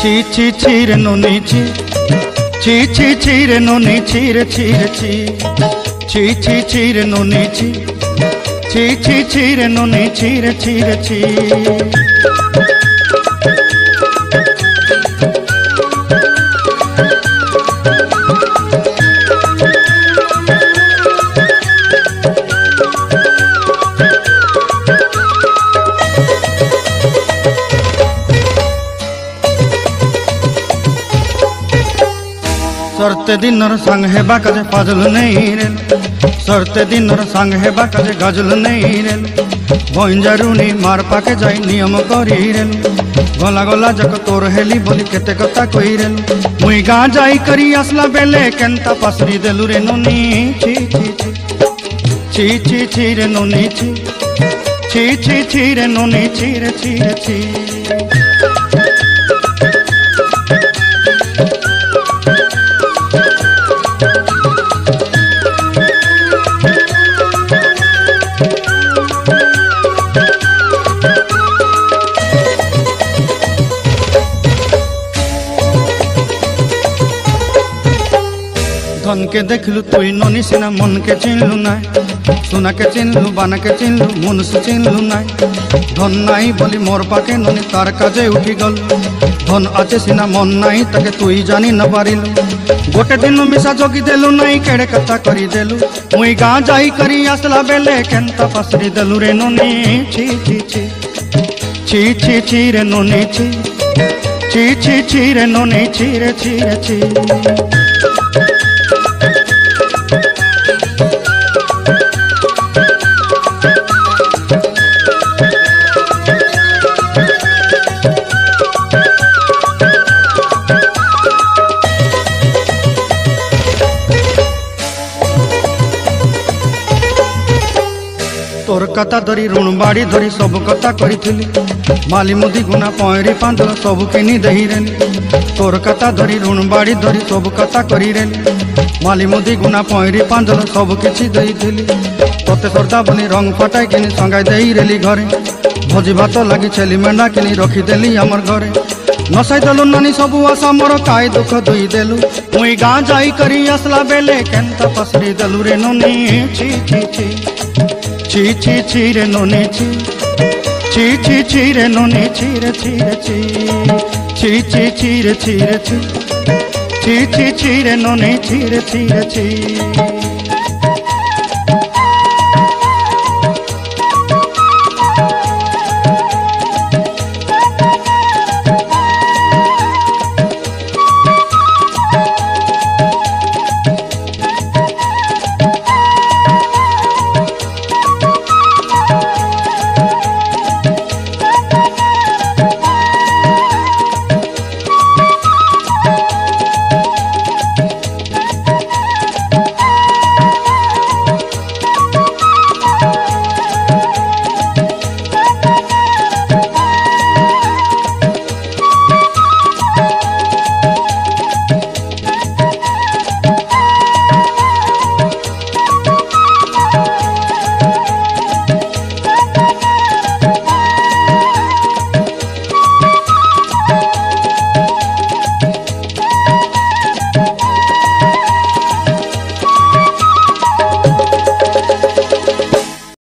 ছি ছি ছি রে ননি ছি ছি ছি ছি রে ননি ছি রে ছি রে ছি ছি ছি ছি রে ননি ছি ছি ছি ছি রে ননি ছি রে ছি রে ছি। सरते दिनर संग हेबा काजे पाजल नहीं रेल सरते दिनर संग हेबा काजे गाजल नहीं रेल भंजारुनी मार पाके जाई नियम करी रेल गला गला जक तोर हेली बोली केते कथा कही रेल मुई गाँ जाई करी आसला बेले केंता पासरी देलु रे नोनी छी छी छी छी छी छी रे नोनी छी छी छी छी रे नोनी छी रे छी रे छी। धन के देखलु तुई ननी सिना मन के चिन्हलु नाय सुना के चिन्हलु बाना के चिन्हलु मन से चिन्हलु नाय धन नाई बोली मोर पाके ननी तार काजे उठी गल धन आचे सिना मन नाई ताके तुई जानी न पारिलु गोटे दिन मिसा जोगी देलु नाई केड़े कथा करी देलु मुई गाँ जाई करी आसला बेले केंता पासरी देलु रे ननी छी छी छी छी छी छी रे ननी छी छी छी छी रे ननी छी रे छी रे छी। तोर कथा धरी ऋण बाड़ी धरी सब कथा करी माली मुदी गुना पहरी पांदल सब किनी दही रेली तोर कथा धरी ऋण बाड़ी धरी सब कथा करी रेली माली मुदी गुना पहरी पांदल सब किछि दही थी तोते सरदा बनी रंग फटाई किनी संगाई दही रेली घरे भोजी भात लगी छेली मेंढा किनी रखीदेली आमर घरे नसाई देलु नानी सबू आशा मोर काय दुख दुई देलु मुई गाँ जाई करी आसला बेले केंता पसरी देलु रे ननी छी छी छी छी छी छी रे ननी छी छी छी छी रे ननी छी रे छी रे छी छी छी छी रे छी रे छी छी छी छी रे ननी छी रे छी रे छी।